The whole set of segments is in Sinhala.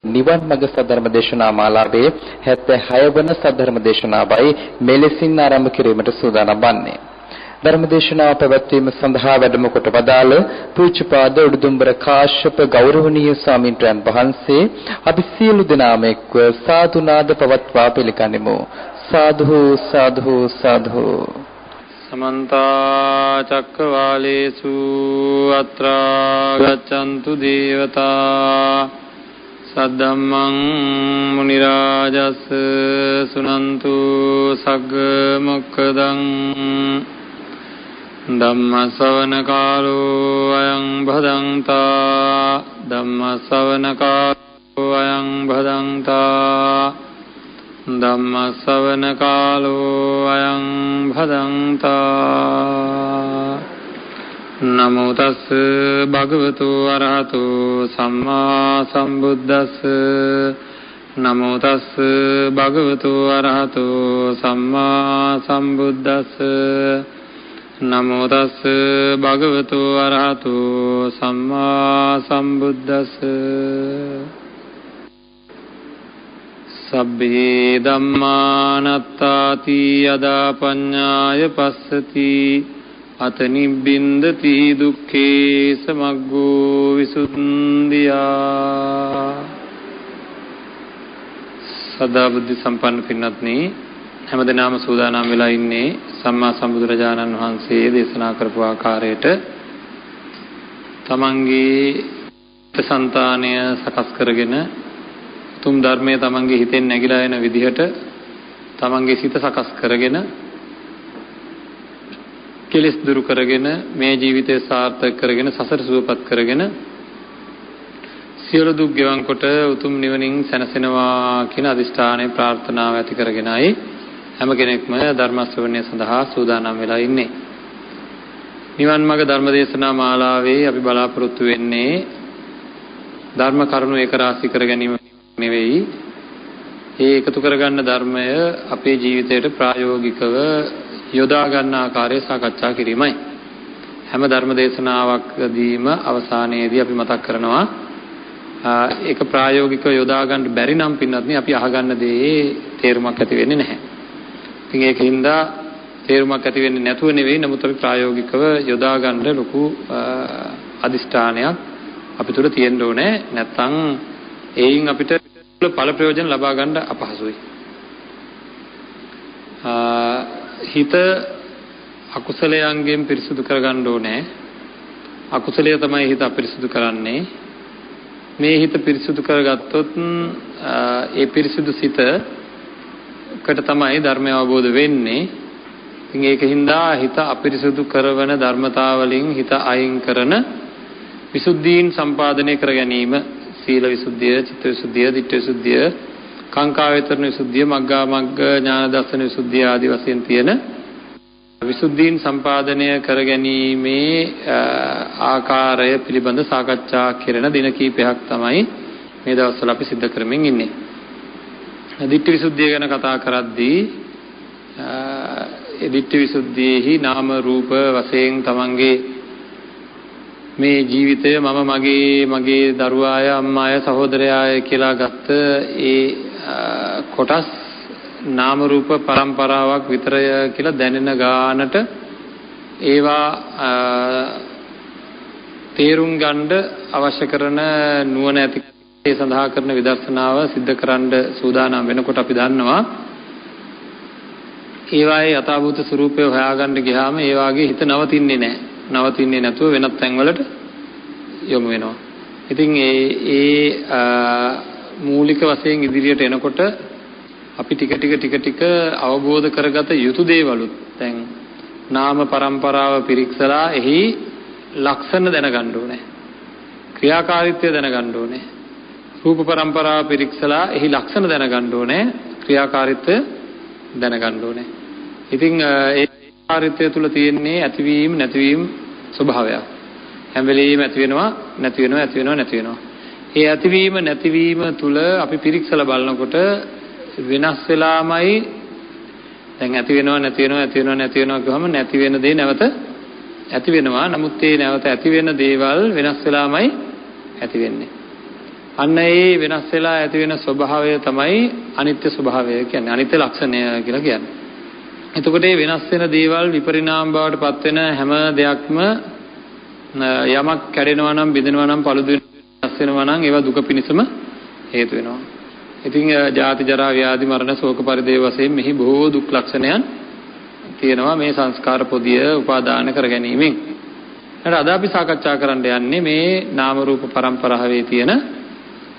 නිවන් මඟ සද්ධර්ම දේශනා මාලාවේ 76 වන සද්ධර්ම දේශනාවයි මෙලෙසින් ආරම්භ කිරීමට සූදානම් වන්නේ. ධර්ම දේශනාව පැවැත්වීම සඳහා වැඩම කොට වදාළ පූජ්‍යපාද උඩුදුම්බර කාශ්‍යප ගෞරවනීය ස්වාමීන් වහන්සේ අපි සියලු දෙනාම එක්ව සාදු නාද පවත්වා පිළිගනිමු. සාදු සාදු සාදු. समन्त चक्रवालेषु अत्रा गच्छन्तु देवता सद्धम्मं मुनिराजस् सुनन्तु सग्ग मोक्खदं धम्म श्रवण कालो अयं भदन्ता धम्म श्रवण कालो अयं भदन्ता धम्म श्रवण कालो अयं भदन्ता नमो तस् भगवतो अरहतो सम्मा सम्बुද්දස්ස नमो तस् भगवतो अरहतो सम्मा सम्बुද්දස්ස नमो तस् भगवतो अरहतो सम्मा सम्बुද්දස්ස सब्बे धम्मानत्ताति यदा पඤ්ඤාය पස්සති अत निब्बिन्दति दुःखे समग्गो विसुද්ධියා. සදා බුද්ධ සම්පන්න පින්වත්නි, හැමදෙනාම සූදානම් වෙලා ඉන්නේ සම්මා සම්බුදුරජාණන් වහන්සේ දේශනා කරපු ආකාරයට තමන්ගේ සංතානය සකස් කරගෙන තුම් ධර්මයේ තමන්ගේ හිතෙන් නැగిලා එන විදිහට තමන්ගේ සිත සකස් කරගෙන කෙලෙස් දුරු කරගෙන මේ ජීවිතය සාර්ථක කරගෙන සසර සුවපත් කරගෙන සියලු දුක් ගෙවන් කොට උතුම් නිවනින් සැනසෙනවා කියන අදිෂ්ඨානයේ ප්‍රාර්ථනාව ඇති කරගෙනයි හැම කෙනෙක්ම ධර්ම ශ්‍රවණය සඳහා සූදානම් වෙලා ඉන්නේ. නිවන් මාර්ග ධර්ම දේශනා මාලාවේ අපි බලාපොරොත්තු වෙන්නේ ධර්ම කරුණු ඒක රාශී කර ගැනීම නෙවෙයි. ඒ එකතු කරගන්න ධර්මය අපේ ජීවිතයට ප්‍රායෝගිකව යොදා ගන්න ආකාරය සාකච්ඡා කිරීමයි. හැම ධර්ම දේශනාවකදීම අවසානයේදී අපි මතක් කරනවා ඒක ප්‍රායෝගිකව යොදා ගන්න බැරි නම් පින්වත්නි අපි අහගන්න දේ තේරුමක් ඇති වෙන්නේ නැහැ. ඉතින් ඒකින්ද තේරුමක් ඇති වෙන්නේ නැතුව නෙවෙයි, නමුත් අපි ප්‍රායෝගිකව යොදා ගන්න ලොකු අදිෂ්ඨානයක් අපි තුල තියෙන්න ඕනේ. නැත්නම් ඒයින් අපිට ඵල ප්‍රයෝජන ලබා ගන්න අපහසුයි. හිත අකුසලයන්ගෙන් පිරිසුදු කරගන්න ඕනේ. අකුසලය තමයි හිත අපිරිසුදු කරන්නේ. මේ හිත පිරිසුදු කරගත්තොත් ඒ පිරිසුදු සිතකට තමයි ධර්මය අවබෝධ වෙන්නේ. ඉතින් ඒකින්ද හිත අපිරිසුදු කරවන ධර්මතාවලින් හිත අයින් කරන විසුද්ධීන් සම්පාදනය කර ගැනීම, සීල විසුද්ධිය, චිත්ත විසුද්ධිය, ධිට්ඨි විසුද්ධිය, කාංකා වේතරණ විසුද්ධිය, මග්ගා මග්ග ඥාන දර්ශන විසුද්ධිය ආදී වශයෙන් තියෙන විසුද්ධීන් සම්පාදනය කර ගැනීමේ ආකාරය පිළිබඳ සාකච්ඡා කෙරෙන දින කීපයක් තමයි මේ දවස්වල අපි සිද්ධ කරමින් ඉන්නේ. ධිට්ඨි විසුද්ධිය ගැන කතා කරද්දී ඒ ධිට්ඨි විසුද්ධියේහි නාම රූප වශයෙන් තමන්ගේ මේ ජීවිතය මම මගේ දරුවාය, අම්මාය, සහෝදරයාය කියලා ගත්ත ඒ කොටස් නාම රූප පරම්පරාවක් විතරය කියලා දැනෙන ගානට ඒවා තේරුම් ගන්න අවශ්‍ය කරන නුවණ ඇති ඒ සඳහා කරන විදර්ශනාව සිද්ධ කරන්න සූදානම් වෙනකොට අපි දන්නවා ඒවායේ යථාභූත ස්වરૂපය හොයාගන්න ගියාම ඒ වාගේ හිත නවතින්නේ නැහැ. නවතින්නේ නැතුව වෙනත් තැන්වලට යොමු වෙනවා. ඉතින් ඒ මූලික වශයෙන් ඉදිරියට එනකොට අපි ටික අවබෝධ කරගත යුතු දේවලුත් දැන් නාම පරම්පරාව පිරික්සලා එහි ලක්ෂණ දැනගන්න ඕනේ. ක්‍රියාකාරීත්වය දැනගන්න ඕනේ. රූප පරම්පරාව පිරික්සලා එහි ලක්ෂණ දැනගන්න ඕනේ. ක්‍රියාකාරීත්වය දැනගන්න ඕනේ. ඉතින් ඒ කාර්යත්වය තුල තියෙන්නේ ඇතිවීම නැතිවීම ස්වභාවයක්. හැම වෙලෙම ඇති වෙනවා නැති වෙනවා. ඒ ඇතිවීම නැතිවීම තුල අපි පිරික්සලා බලනකොට වෙනස් වෙලාමයි දැන් ඇති වෙනවා නැති වෙනවා කියවම නැති වෙන දේ නැවත ඇති වෙනවා. නමුත් ඒ නැවත ඇති වෙන දේවල් වෙනස් වෙලාමයි ඇති වෙන්නේ. අන්න ඒ වෙනස් වෙලා ඇති වෙන ස්වභාවය තමයි අනිත්‍ය ස්වභාවය කියන්නේ. අනිත්‍ය ලක්ෂණය කියලා කියන්නේ. එතකොට මේ වෙනස් වෙන දේවල් විපරිණාම බවට පත් වෙන හැම දෙයක්ම යමක් කැඩෙනවා නම් බිඳෙනවා නම් පළුදු වෙනස් වෙනවා නම් ඒවා දුක පිණිසම හේතු වෙනවා. ඉතින් ජාති ජරා ව්‍යාධි මරණ ශෝක පරිදේව වශයෙන් මෙහි බොහෝ දුක් ලක්ෂණයන් තියෙනවා මේ සංස්කාර පොදිය උපාදාන කර ගැනීමෙන්. අද අපි සාකච්ඡා කරන්න යන්නේ මේ නාම රූප පරම්පරාවේ තියෙන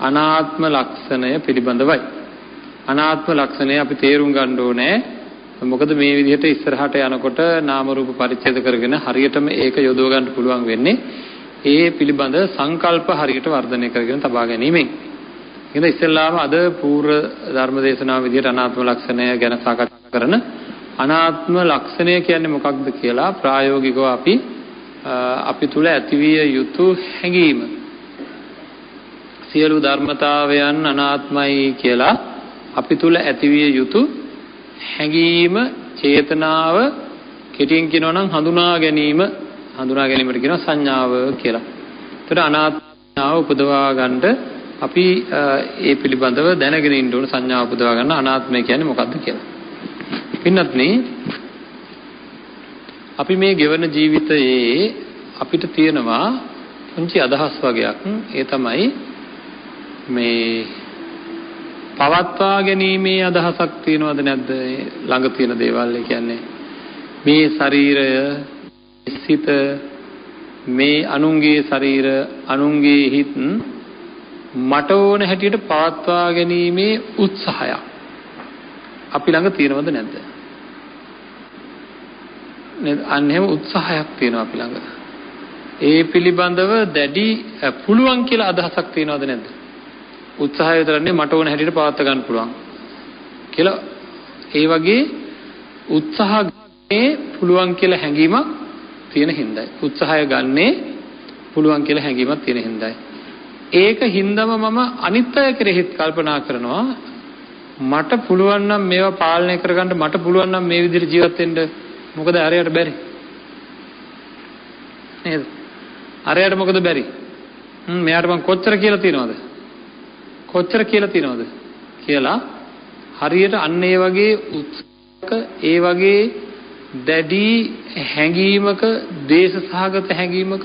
අනාත්ම ලක්ෂණය පිළිබඳවයි. අනාත්ම ලක්ෂණය අපි තේරුම් ගන්න ඕනේ. මොකද මේ විදිහට ඉස්සරහට යනකොට නාම රූප පරිච්ඡේද කරගෙන හරියටම ඒක යොදව ගන්න පුළුවන් වෙන්නේ ඒ පිළිබඳ සංකල්ප හරියට වර්ධනය කරගෙන තබා ගැනීමෙන්. ඉතින් ඉස්සෙල්ලාම අද පූර්ව ධර්ම දේශනාව විදිහට අනාත්ම ලක්ෂණය ගැන සාකච්ඡා කරන අනාත්ම ලක්ෂණය කියන්නේ මොකක්ද කියලා ප්‍රායෝගිකව අපි තුල ඇතිවිය යුතු හැඟීම. සියලු ධර්මතාවයන් අනාත්මයි කියලා අපි තුල ඇතිවිය යුතු හැඟීම, චේතනාව, කෙටියෙන් කියනවා නම් හඳුනා ගැනීමට කියනවා සංඥාව කියලා. ඒතර අනාත්මතාව උපදවා ගන්නට අපි ඒ පිළිබඳව දැනගෙන ඉන්න ඕන. සංඥාව උපදවා ගන්න අනාත්මය කියන්නේ මොකක්ද කියලා. පින්වත්නි, අපි මේ ගෙවන ජීවිතයේ අපිට තියෙනවා පුංචි අදහස් වගේක්. ඒ තමයි මේ පවත්වා ගැනීමේ අදහසක් තියෙනවද නැද්ද? ළඟ තියෙන දේවල් කියන්නේ මේ ශරීරය, සිත, මේ අනුන්ගේ ශරීර, අනුන්ගේ හිත් මට ඕන හැටියට පවත්වා ගැනීමේ උත්සාහයක් අපි ළඟ තියෙනවද නැද්ද? අන්න එහෙම උත්සාහයක් තියෙනවා අපි ළඟ. ඒ පිළිබඳව දැඩි පුළුවන් කියලා අදහසක් තියෙනවද නැද්ද? උත්සාහය විතරන්නේ මට ඕන හැටියට පවත්වා ගන්න පුළුවන් කියලා. ඒ වගේ උත්සාහ ගන්නේ පුළුවන් කියලා හැඟීමක් තියෙන හින්දායි. උත්සාහය ගන්නේ පුළුවන් කියලා හැඟීමක් තියෙන හින්දායි. ඒක හින්දාම මම අනිත් අය කෙරෙහිත් කල්පනා කරනවා මට පුළුවන් නම් මේවා පාලනය කරගන්න, මට පුළුවන් නම් මේ විදිහට ජීවත් වෙන්න. මොකද අරයට බැරි නේද? අරයට මොකද බැරි? මෙයාට මං කොච්චර කියලා තියනවද කියලා හරියට අන්න ඒ වගේ උත්සාහක, ඒ වගේ දැඩි හැඟීමක, දේශසහගත හැඟීමක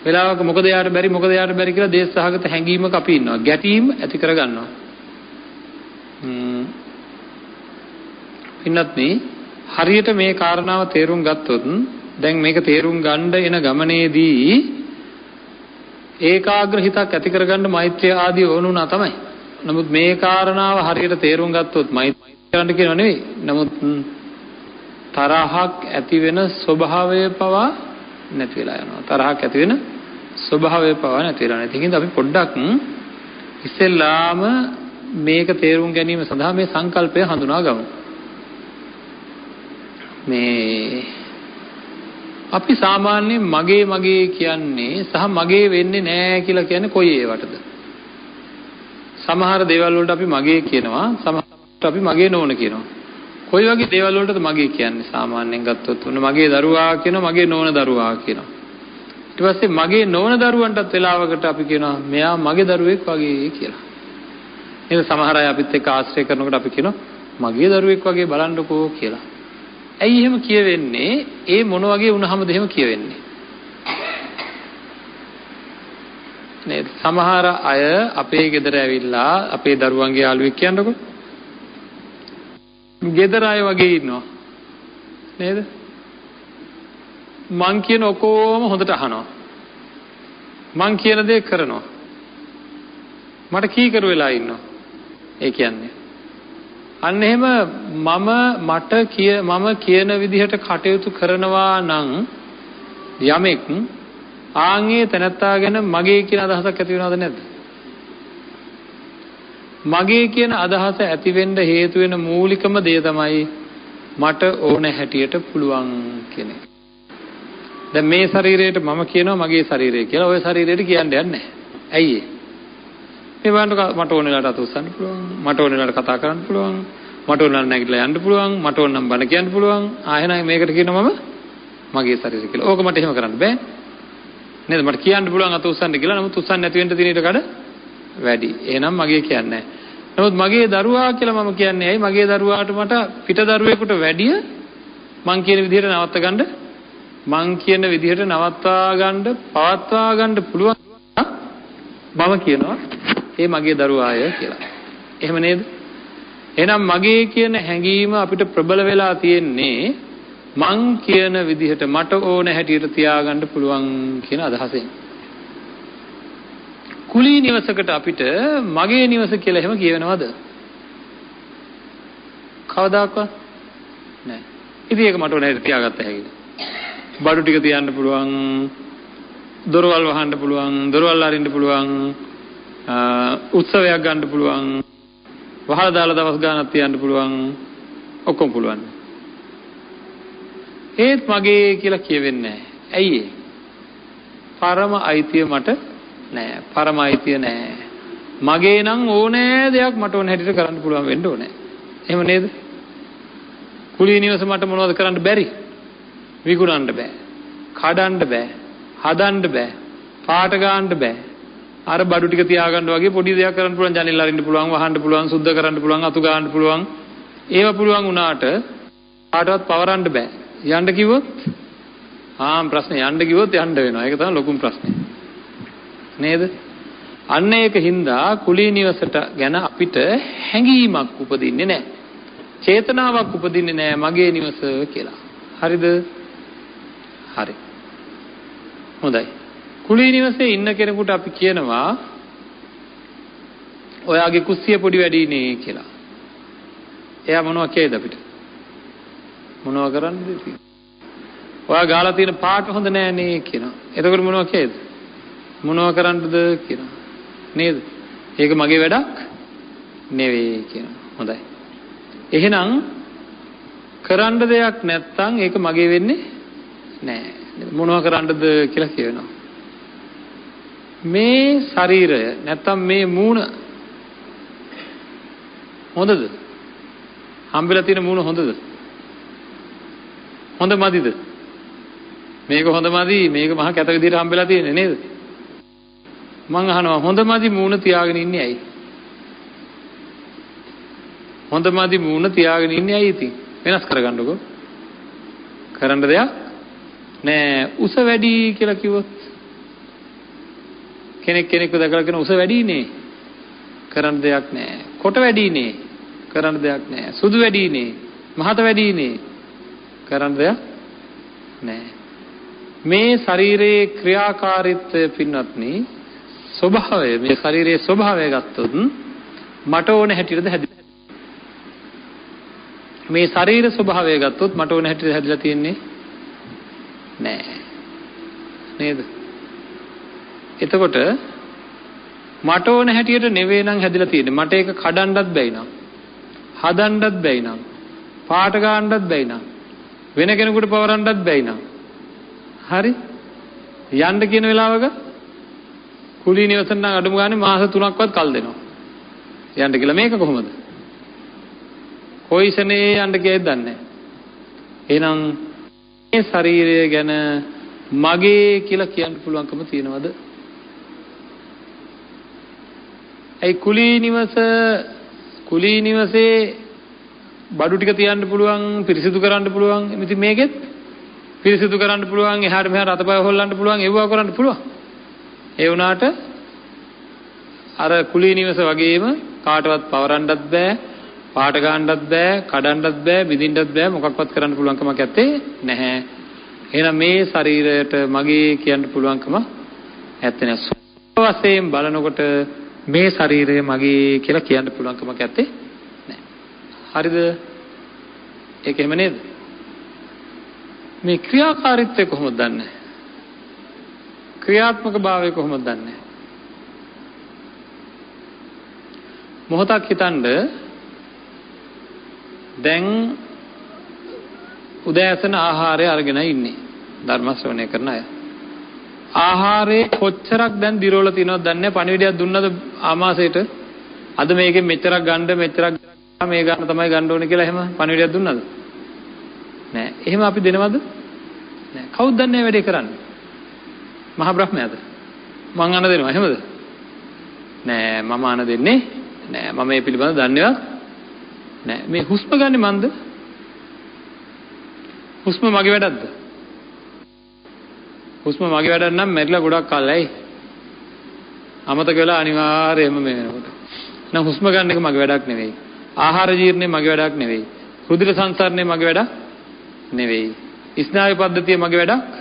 වෙලාවක මොකද යාට බැරි කියලා දේශසහගත හැඟීමක අපි ඉන්නවා. ගැටීම් ඇති කර ගන්නවා. පින්වත්නි, හරියට මේ කාරණාව තේරුම් ගත්තොත් දැන් මේක තේරුම් ගන්න එන ගමනේදී ඒකාග්‍ර හිතක් ඇති කරගන්න මෛත්‍රිය ආදී ඕනුණා තමයි. නමුත් මේ කාරණාව හරියට තේරුම් ගත්තොත් මෛත්‍රිය කරන්න කියනව නෙවෙයි. නමුත් තරහක් ඇති වෙන ස්වභාවය පවා නැති වෙලා යනවා. තරහක් ඇති වෙන ස්වභාවය පවා නැති වෙලා යනවා. ඒකින්ද අපි පොඩ්ඩක් ඉස්සෙල්ලාම මේක තේරුම් ගැනීම සඳහා මේ සංකල්පය හඳුනා ගමු. මේ අපි සාමාන්‍යයෙන් මගේ කියන්නේ සහ මගේ වෙන්නේ නැහැ කියලා කියන්නේ කොයි ඒවටද? සමහර දේවල් වලට අපි මගේ කියනවා, සමහරට අපි මගේ නොවන කියනවා. කොයි වගේ දේවල් වලටද මගේ කියන්නේ? සාමාන්‍යයෙන් ගත්තොත් මගේ දරුවා කියනවා, මගේ නොවන දරුවා කියනවා. ඊට පස්සේ මගේ නොවන දරුවන්ටත් වෙලාවකට අපි කියනවා මෙයා මගේ දරුවෙක් වගේ කියලා. නේද? සමහර අය අපිත් එක්ක ආශ්‍රය කරනකොට අපි කියනවා මගේ දරුවෙක් වගේ බලන්නකෝ කියලා. ඇයි එහෙම කියවෙන්නේ? ඒ මොන වගේ වුණාමද එහෙම කියවෙන්නේ? නේද? සමහර අය අපේ ගෙදර ඇවිල්ලා අපේ දරුවන්ගේ යාළුවෙක් කියනකො ගෙදර අය වගේ ඉන්නවා. නේද? මං කියන ඔක්කොම හොඳට අහනවා. මං කියන දේ කරනවා. මට කීකරු වෙලා ඉන්නවා. ඒ කියන්නේ අන්න එහෙම මම කියන විදිහට කටයුතු කරනවා නම් යමෙක් ආන්ගේ තැනත්තා ගැන මගේ කියන අදහසක් ඇති වෙනවද නැද්ද? මගේ කියන අදහස ඇති වෙන්න හේතු වෙන මූලිකම දේ තමයි මට ඕන හැටියට පුළුවන් කියන එක. දැන් මේ ශරීරයට මම කියනවා මගේ ශරීරය කියලා. ඔය ශරීරයට කියන්න යන්නේ නැහැ. ඇයි ඒ වන්ට මට ඕන වෙලාවට අත උස්සන්න පුළුවන්, මට ඕන වෙලාවට කතා කරන්න පුළුවන්, මට ඕන නම් නැගිටලා යන්න පුළුවන්, මට ඕන නම් බණ කියන්න පුළුවන්. ආයෙත් මේකට කියනවා මම මගේ ශරීරය කියලා. ඕක මට එහෙම කරන්න බෑ නේද? මට කියන්න පුළුවන් අත උස්සන්න කියලා. නමුත් උස්සන්න නැති වෙන්න තියෙන ඊට කඩ වැඩි. එහෙනම් මගේ කියන්නේ නැහැ. නමුත් මගේ දරුවා කියලා මම කියන්නේ ඇයි? මගේ දරුවාට මට පිට දරුවෙකුට වැඩිය මං කියන විදිහට නවත්ත ගන්න මං කියන විදිහට නවත්වා ගන්න පවත්වා ගන්න පුළුවන් මම කියනවා ඒ මගේ දරුවාය කියලා. එහෙම නේද? එහෙනම් මගේ කියන හැඟීම අපිට ප්‍රබල වෙලා තියෙන්නේ මං කියන විදිහට මට ඕන හැටියට තියාගන්න පුළුවන් කියන අදහසෙන්. කුලී නිවසකට අපිට මගේ නිවස කියලා එහෙම කියවෙනවද? කවදාකවත් නෑ. ඉතින් ඒක මට ඕන හැටියට තියාගත්ත හැකිද? බඩු ටික තියන්න පුළුවන්, දොරවල් වහන්න පුළුවන්, දොරවල් අරින්න පුළුවන්, උත්සවයක් ගන්න පුළුවන්, වහලා දාලා දවස් ගානක් තියන්න පුළුවන්, ඔක්කොම පුළුවන්. ඒත් මගේ කියලා කියවෙන්නේ නැහැ. ඇයි ඒ? පරම අයිතිය මට නෑ. පරම අයිතිය නෑ. මගේ නම් ඕනෑ දෙයක් මට ඕන හැටියට කරන්න පුළුවන් වෙන්න ඕනේ. එහෙම නේද? කුලී නිවස මට මොනවද කරන්න බැරි? විකුණන්න බෑ. කඩන්න බෑ. හදන්න බෑ. පාට ගන්න බෑ. අර බඩු ටික තියාගන්න වගේ පොඩි දෙයක් කරන්න පුළුවන්. ජනෙල් අරින්න පුළුවන්, වහන්න පුළුවන්, සුද්ධ කරන්න පුළුවන්, අතු ගන්න පුළුවන්. ඒව පුළුවන් වුණාට කාටවත් පවරන්න බෑ. යන්න කිව්වොත් ප්‍රශ්නේ යන්න කිව්වොත් යන්න වෙනවා. ඒක තමයි ලොකුම ප්‍රශ්නේ. නේද? අන්න ඒක හින්දා කුලී නිවසට ගැන අපිට හැඟීමක් උපදින්නේ නැහැ. චේතනාවක් උපදින්නේ නැහැ මගේ නිවස කියලා. හරිද? හරි. හොඳයි. කුලී නිවසේ ඉන්න කෙනෙකුට අපි කියනවා ඔයාගේ කුස්සිය පොඩි වැඩිනේ කියලා. එයා මොනවා කියයිද අපිට? මොනවා කරන්නද ඉතින්? ඔයා ගාලා තියෙන පාට හොඳ නෑ නේ කියනවා. එතකොට මොනවා කියයිද? මොනවා කරන්නද කියනවා. නේද? ඒක මගේ වැඩක් නෙවෙයි කියනවා. හොඳයි. එහෙනම් කරන්න දෙයක් නැත්තම් ඒක මගේ වෙන්නේ නෑ. මොනවා කරන්නද කියලා කියනවා. මේ ශරීරය නැත්තම් මේ මූණ හොඳද? හම්බෙලා තියෙන මූණ හොඳද? හොඳ මදිද? මේක හොඳ මදි, මේක මහා කැත විදිහට හම්බෙලා තියෙන්නේ නේද? මං අහනවා හොඳ මදි මූණ තියාගෙන ඉන්නේ ඇයි? හොඳ මදි මූණ තියාගෙන ඉන්නේ ඇයි ඉතින්? වෙනස් කරගන්නකො. කරන්න දෙයක් නෑ. උස වැඩි කියලා කිව්වොත් කෙනෙක්ව දැකලා කියන උස වැඩිනේ. කරන්න දෙයක් නෑ. කොට වැඩිනේ. කරන්න දෙයක් නෑ. සුදු වැඩිනේ. මහත වැඩිනේ. කරන්න දෙයක් නෑ. මේ ශරීරයේ ක්‍රියාකාරීත්වය පින්වත්නි ස්වභාවය මේ ශරීරයේ ස්වභාවය ගත්තොත් මට ඕන හැටියටද හැදිලා මේ ශරීර ස්වභාවය ගත්තොත් මට ඕන හැටියට හැදිලා තියෙන්නේ නෑ නේද? එතකොට මට ඕන හැටියට නෙවෙයි නම් හැදිලා තියෙන්නේ. මට ඒක කඩන්නත් බැයි නම් හදන්නත් බැයි නම් පාට ගන්නත් බැයි නම් වෙන කෙනෙකුට පවරන්නත් බැයි නම් හරි යන්න කියන වෙලාවක කුලී නිවසෙන් නම් අඩුම ගානේ මාස 3ක්වත් කල් දෙනවා. යන්න කියලා මේක කොහොමද? කොයිසනේ යන්න කියයිද දන්නේ නැහැ. එහෙනම් මේ ශරීරය ගැන මගේ කියලා කියන්න පුළුවන්කම තියනවද? ඒ කුලී නිවසේ බඩු ටික තියන්න පුළුවන්, පිරිසිදු කරන්න පුළුවන්. ඉතින් මේකෙත් පිරිසිදු කරන්න පුළුවන්, එහාට මෙහාට අතපය හොල්ලන්න පුළුවන්, ඒවා කරන්න පුළුවන්. ඒ වුණාට අර කුලී නිවස වගේම කාටවත් පවරන්නත් බෑ, පාට ගන්නත් බෑ, කඩන්නත් බෑ, බිඳින්නත් බෑ, මොකක්වත් කරන්න පුළුවන් කමක් නැත්තේ නැහැ. එහෙනම් මේ ශරීරයට මගේ කියන්න පුළුවන්කම නැත්තේ නෑ. වශයෙන් බලනකොට මේ ශරීරය මගේ කියලා කියන්න පුළුවන් කමක් නැත්තේ නෑ. හරිද? ඒක එහෙම නේද? මේ ක්‍රියාකාරීත්වය කොහොමද දන්නේ? ක්‍රියාත්මක භාවය කොහොමද දන්නේ? මොහොතක් හිතන්න දැන් උදෑසන ආහාරය අරගෙන ඉන්නේ ධර්ම ශ්‍රවණය කරන අය. ආහාරේ කොච්චරක් දැන් දිරවල තියෙනවද දන්නේ? පණිවිඩයක් දුන්නද ආමාශයට? අද මේකෙන් මෙච්චරක් ගන්න මෙච්චරක් මේ ගන්න තමයි ගන්න ඕනේ කියලා එහෙම පණිවිඩයක් දුන්නද? නෑ. එහෙම අපි දෙනවද? නෑ. කවුද දන්නේ වැඩේ කරන්නේ? මහා බ්‍රහ්මයාද? මං අන්න දෙනවා එහෙමද? නෑ මම ආන දෙන්නේ නෑ. මම මේ පිළිබඳව දන්නේවත් නෑ. මේ හුස්ම ගන්නෙ මන්ද? හුස්ම මගේ වැඩක්ද? හුස්ම මගේ වැඩක් නම් මැරිලා ගොඩක් කල් ඇයි? අමතක වෙලා අනිවාර්යයෙන්ම මේ වෙනකොට. නම් හුස්ම ගන්න එක මගේ වැඩක් නෙවෙයි. ආහාර ජීර්ණය මගේ වැඩක් නෙවෙයි. රුධිර සංසරණය මගේ වැඩක් නෙවෙයි. ස්නායු පද්ධතිය මගේ වැඩක්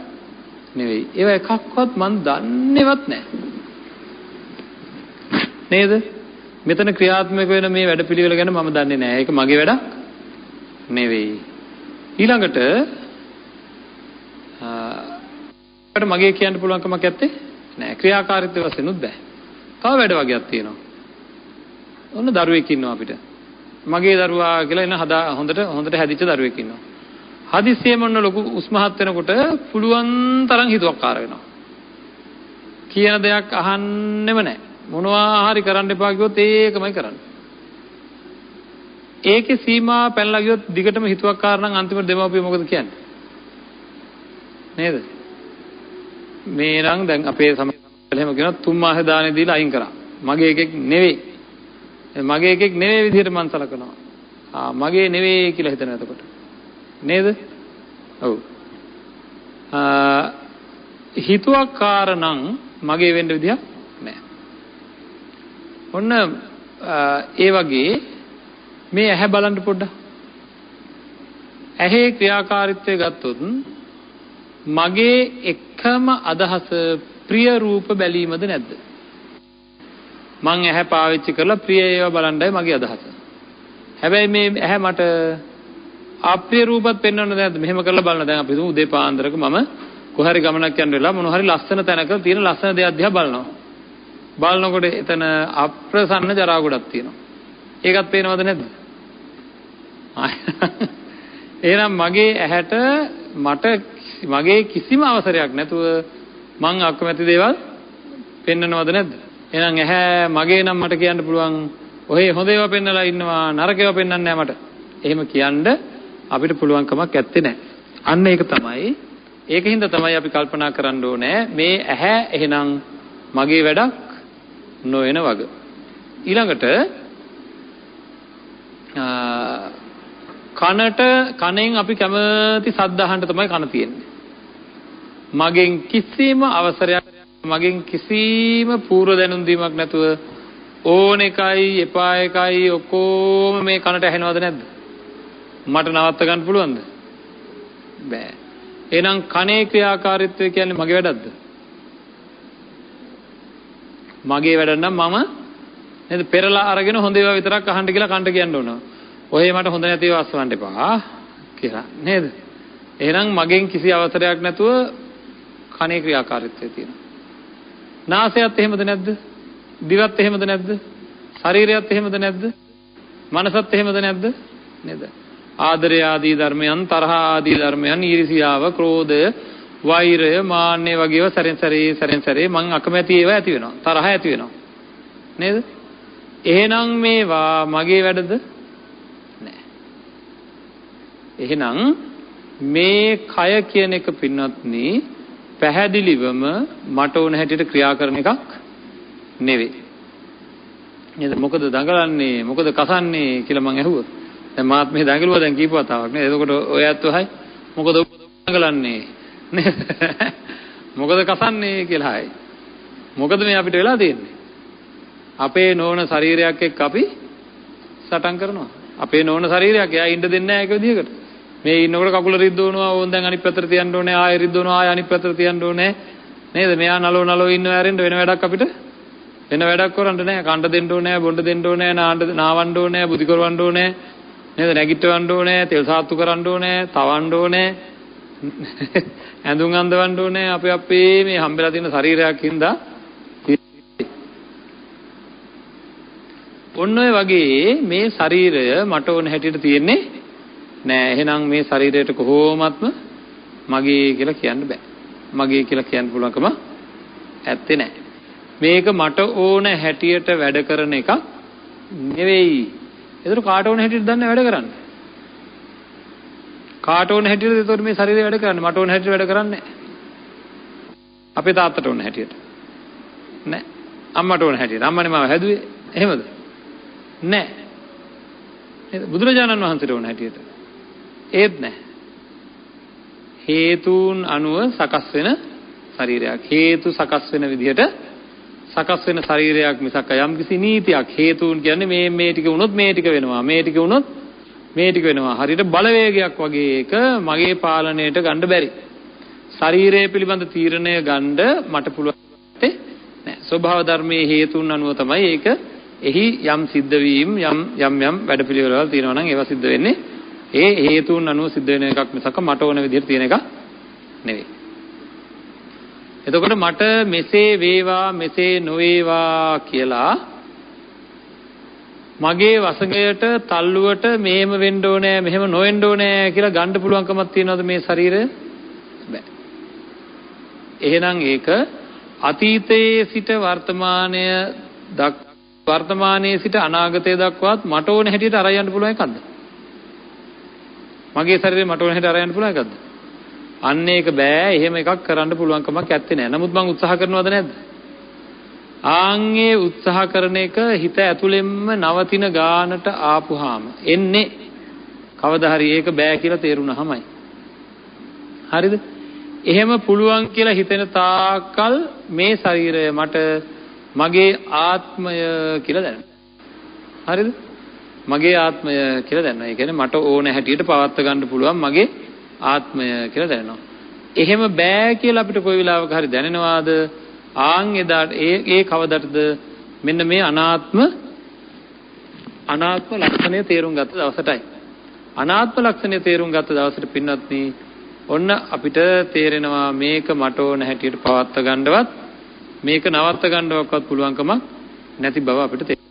නෙවෙයි. ඒවා එකක්වත් මන් දන්නේවත් නැහැ. නේද? මෙතන ක්‍රියාත්මක වෙන මේ වැඩපිළිවෙල ගැන මම දන්නේ නැහැ. ඒක මගේ වැඩක් නෙවෙයි. ඊළඟට මගේ කියන්න පුළුවන් කමක් නැත්තේ නෑ. ක්‍රියාකාරීත්වය වශයෙන් උත් බෑ. තව වැඩ වගේක් තියෙනවා. ඔන්න දරුවෙක් ඉන්නවා අපිට. මගේ දරුවා කියලා එන හොඳට හැදිච්ච දරුවෙක් ඉන්නවා. හදිස්සියෙම ඔන්න ලොකු උස්මහත් වෙනකොට පුළුවන් තරම් හිතුවක්කාර වෙනවා. කියන දෙයක් අහන්නෙම නැහැ. මොනවා හරි කරන්න එපා කිව්වොත් ඒකමයි කරන්නේ. ඒකේ සීමා පැනලා ගියොත් දිගටම හිතුවක්කාර නම් අන්තිමට දෙමව්පිය මොකද කියන්නේ? නේද? මේ නම් දැන් අපේ සමාජය එහෙම කියනවා 3 මාස දානේ දීලා අයින් කරා. මගේ එකෙක් නෙවෙයි. මගේ එකෙක් නෙවෙයි විදිහට මං සලකනවා. මගේ නෙවෙයි කියලා හිතන එතකොට. නේද? ඔව්. හිතුවක්කාර නම් මගේ වෙන්න විදියක් නැහැ. ඔන්න ඒ වගේ මේ ඇහැ බලන්න පොඩ්ඩක්. ඇහි ක්‍රියාකාරීත්වය ගත්තොත් මගේ එකම අදහස ප්‍රිය රූප බැලීමද නැද්ද? මං ඇහැ පාවිච්චි කරලා ප්‍රිය ඒවා බලන්නයි මගේ අදහස. හැබැයි මේ ඇහැ මට අප්‍රිය රූපත් පෙන්වන්න නැද්ද? මෙහෙම කරලා බලන දැන් අපි තුමු උදේ පාන්දරක මම කොහරි ගමනක් යන වෙලාව මොන හරි ලස්සන තැනක තියෙන ලස්සන දෙයක් දිහා බලනවා. බලනකොට එතන අප්‍රසන්න ජරා ගොඩක් තියෙනවා. ඒකත් පේනවද නැද්ද? එහෙනම් මගේ ඇහැට මගේ කිසිම අවසරයක් නැතුව මං අකමැති දේවල් පෙන්වනවද නැද්ද? එහෙනම් ඇහැ මගේ නම් මට කියන්න පුළුවන් ඔහේ හොඳ ඒවා පෙන්වලා ඉන්නවා නරක ඒවා පෙන්වන්නේ නැහැ මට. එහෙම කියන්න අපිට පුළුවන් කමක් ඇත්තේ නැහැ. අන්න ඒක තමයි. ඒකින්ද තමයි අපි කල්පනා කරන්න ඕනේ මේ ඇහැ එහෙනම් මගේ වැඩක් නොවන වග. ඊළඟට කනෙන් අපි කැමති සද්ද අහන්න තමයි කන තියෙන්නේ. මගෙන් කිසිම අවසරයක් මගෙන් කිසිම පූර්ව දැනුම් දීමක් නැතුව ඕන එකයි එපා එකයි ඔක්කොම මේ කනට ඇහෙනවද නැද්ද? මට නවත්ත ගන්න පුළුවන්ද? බෑ. එහෙනම් කනේ ක්‍රියාකාරීත්වය කියන්නේ මගේ වැඩක්ද? මගේ වැඩ නම් මම නේද පෙරලා අරගෙන හොඳ ඒවා විතරක් අහන්න කියලා කන්ට කියන්න ඕන. ඔහේ මට හොඳ නැති ඒවා අස්වන්න එපා කියලා නේද? එහෙනම් මගෙන් කිසි අවසරයක් නැතුව කනේ ක්‍රියාකාරීත්වය තියෙනවා. නාසයත් එහෙමද නැද්ද? දිවත් එහෙමද නැද්ද? ශරීරයත් එහෙමද නැද්ද? මනසත් එහෙමද නැද්ද? නේද? ආදරය ආදී ධර්මයන්, තරහ ආදී ධර්මයන්, ඊර්ෂියාව, ක්‍රෝධය, වෛරය, මාන්නය වගේ ඒවා සැරෙන් සැරේ මං අකමැති ඒවා ඇති වෙනවා. තරහ ඇති වෙනවා. නේද? එහෙනම් මේවා මගේ වැඩද? නෑ. එහෙනම් මේ කය කියන එක පින්වත්නි පැහැදිලිවම මට ඕන හැටියට ක්‍රියා කරන එකක් නෙවෙයි. නේද? මොකද දඟලන්නේ, මොකද කසන්නේ කියලා මං ඇහුවොත්. දැන් මාත් මේ දඟලුවා දැන් කීප වතාවක් නේද? එතකොට ඔය ඇත්තෝ හයි මොකද දඟලන්නේ? නේද? මොකද කසන්නේ කියලා හයි. මොකද මේ අපිට වෙලා තියෙන්නේ? අපේ නෝන ශරීරයක් එක්ක අපි සටන් කරනවා. අපේ නෝන ශරීරයක් එයා ඉන්න දෙන්නේ නැහැ ඒක විදිහකට. මේ ඉන්නකොට කකුල රිද්දවනවා ඕන් දැන් අනිත් පැත්තට තියන්න ඕනේ ආයෙ රිද්දවනවා ආයෙ අනිත් පැත්තට තියන්න ඕනේ නේද? මෙයා නලෝ ඉන්නව ඇරෙන්න වෙන වැඩක් අපිට වෙන වැඩක් කරන්න නැහැ. කණ්ඩ දෙන්න ඕනේ, බොණ්ඩ දෙන්න ඕනේ, නාවන්න ඕනේ, බුදි කරවන්න ඕනේ නේද? නැගිටවන්න ඕනේ, තෙල් සාත්තු කරන්න ඕනේ, තවන්න ඕනේ, ඇඳුම් අඳවන්න ඕනේ. අපේ මේ හම්බෙලා තියෙන ශරීරයක් හින්දා ඔන්න ඔය වගේ මේ ශරීරය මට ඕන හැටියට තියෙන්නේ නෑ. එහෙනම් මේ ශරීරයට කොහොමත්ම මගේ කියලා කියන්න බෑ. මගේ කියලා කියන්න පුළුවන්කම ඇත්තේ නෑ. මේක මට ඕන හැටියට වැඩ කරන එකක් නෙවෙයි. ඒතර කාට ඕන හැටියට දන්නේ වැඩ කරන්න. කාට ඕන හැටියට ඒතර මේ ශරීරය වැඩ කරන්නේ. මට ඕන හැටියට වැඩ කරන්නේ නෑ. අපේ තාත්තට ඕන හැටියට නෑ. අම්මට ඕන හැටියට. අම්මනේ මාව හැදුවේ. එහෙමද? නෑ. නේද? බුදුරජාණන් වහන්සේට ඕන හැටියට. ඒත් නෑ. හේතුන් අනුව සකස් වෙන ශරීරයක්. හේතු සකස් වෙන විදිහට සකස් වෙන ශරීරයක් මිසක් යම්කිසි නීතියක්. හේතුන් කියන්නේ මේ ටික වුණොත් මේ ටික වෙනවා. මේ ටික වුණොත් මේ ටික වෙනවා. හරියට බලවේගයක් වගේ එක මගේ පාලනයට ගන්න බැරි. ශරීරය පිළිබඳ තීරණය ගන්න මට පුළුවන් නෑ. ස්වභාව ධර්මයේ හේතුන් අනුව තමයි ඒක එහි යම් සිද්ධ වීම යම් වැඩපිළිවෙළවල් තියෙනවා නම් ඒවා සිද්ධ වෙන්නේ ඒ හේතුන් අනුව සිද්ධ වෙන එකක් මිසක් මට ඕන විදිහට තියෙන එකක් නෙවෙයි. එතකොට මට මෙසේ වේවා මෙසේ නොවේවා කියලා මගේ වසඟයට තල්ලුවට මෙහෙම වෙන්න ඕනේ මෙහෙම නොවෙන්න ඕනේ කියලා ගන්න පුළුවන්කමක් තියනවද මේ ශරීරය? බෑ. එහෙනම් ඒක අතීතයේ සිට වර්තමානයේ සිට අනාගතය දක්වාත් මට ඕන හැටියට අරන් යන්න පුළුවන් එකක්ද? මගේ ශරීරය මට ඕන හැටියට අරන් යන්න පුළුවන් එකක්ද? අන්න ඒක බෑ. එහෙම එකක් කරන්න පුළුවන් කමක් නැත්තේ නෑ. නමුත් මම උත්සාහ කරනවද නැද්ද? ආන්ගේ උත්සාහ කරන එක හිත ඇතුළෙන්ම නවතින ගානට ආපුහාම එන්නේ කවදා හරි ඒක බෑ කියලා තේරුණාමයි. හරිද? එහෙම පුළුවන් කියලා හිතෙන තාක්කල් මේ ශරීරය මට මගේ ආත්මය කියලා දැනෙනවා. හරිද? මගේ ආත්මය කියලා දැනෙනවා. ඒ කියන්නේ මට ඕන හැටියට පවත්වා ගන්න පුළුවන් මගේ ආත්මය කියලා දැනෙනවා. එහෙම බෑ කියලා අපිට කොයි වෙලාවක හරි දැනෙනවාද? ආන් එදාට ඒ කවදටද මෙන්න මේ අනාත්ම ලක්ෂණය තේරුම් ගත්ත දවසටයි. අනාත්ම ලක්ෂණය තේරුම් ගත්ත දවසට පින්වත්නි ඔන්න අපිට තේරෙනවා මේක මට ඕන හැටියට පවත්වා ගන්නවත් මේක නවත්ත ගන්නවක්වත් පුළුවන්කමක් නැති බව අපිට තේරෙනවා.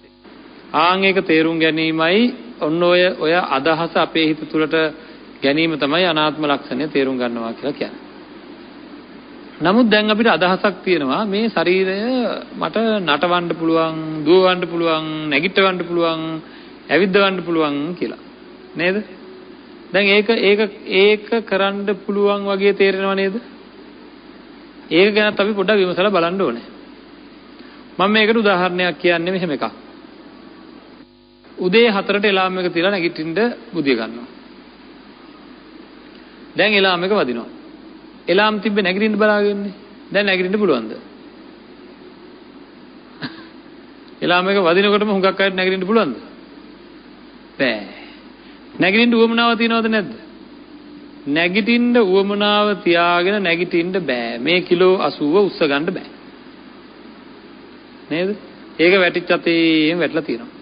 ආන් ඒක තේරුම් ගැනීමයි ඔන්න ඔය අදහස අපේ හිත තුළට ගැනීම තමයි අනාත්ම ලක්ෂණය තේරුම් ගන්නවා කියලා කියන්නේ. නමුත් දැන් අපිට අදහසක් තියෙනවා මේ ශරීරය මට නටවන්න පුළුවන්, දුවවන්න පුළුවන්, නැගිටවන්න පුළුවන්, ඇවිද්දවන්න පුළුවන් කියලා. නේද? දැන් ඒක කරන්න පුළුවන් වගේ තේරෙනව නේද? ඒක ගැනත් අපි පොඩ්ඩක් විමසලා බලන්න ඕනේ. මම මේකට උදාහරණයක් කියන්නේ මෙහෙම එකක්. උදේ 4ට එලාම් එක තියලා නැගිටින්න බුදිය ගන්නවා. දැන් එලාම් එක වදිනවා. එලාම් තිබ්බේ නැගිටින්න බලාගෙන්නේ. දැන් නැගිටින්න පුළුවන්ද? එලාම් එක වදිනකොටම හුඟක් අයට නැගිටින්න පුළුවන්ද? බෑ. නැගිටින්න උවමනාව තියනවද නැද්ද? නැගිටින්න උවමනාව තියාගෙන නැගිටින්න බෑ. මේ කිලෝ 80 උස්ස ගන්න බෑ. නේද? ඒක වැටිච්ච අතේම වැටලා තියෙනවා.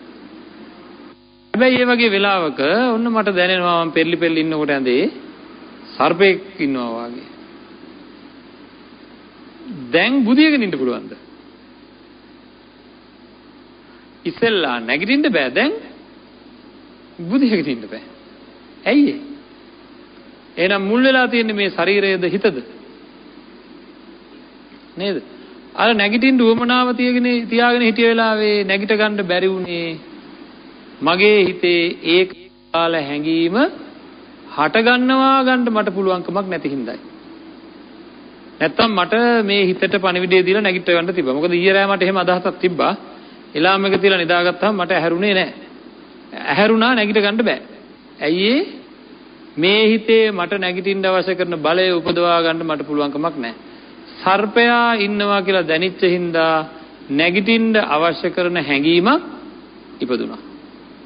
හැබැයි මේ වගේ වෙලාවක ඔන්න මට දැනෙනවා මම පෙරලි ඉන්නකොට ඇඳේ සර්පෙක් ඉන්නවා වගේ. දැන් බුදියගෙන ඉන්න පුළුවන්ද? ඉස්සෙල්ලා නැගිටින්න බෑ දැන් බුදියගෙන ඉන්න බෑ. ඇයි ඒ? එහෙනම් මුල් වෙලා තියෙන්නේ මේ ශරීරයේද හිතද? නේද? අර නැගිටින්න උවමනාව තියාගෙන හිටිය වෙලාවේ නැගිට ගන්න බැරි වුණේ මගේ හිතේ ඒ කාල හැඟීම හට ගන්නවා ගන්න මට පුළුවන්කමක් නැති හින්දායි. නැත්තම් මට මේ හිතට පණිවිඩය දීලා නැගිට ගන්න තිබ්බා. මොකද ඊයේ රෑ මට එහෙම අදහසක් තිබ්බා. එලාම් එක තියලා නිදාගත්තාම මට ඇහැරුනේ නැහැ. ඇහැරුණා නැගිට ගන්න බෑ. ඇයි මේ හිතේ මට නැගිටින්න අවශ්‍ය කරන බලය උපදවා ගන්න මට පුළුවන්කමක් නැහැ. සර්පයා ඉන්නවා කියලා දැනෙච්ච හින්දා නැගිටින්න අවශ්‍ය කරන හැඟීමක් ඉපදුනා.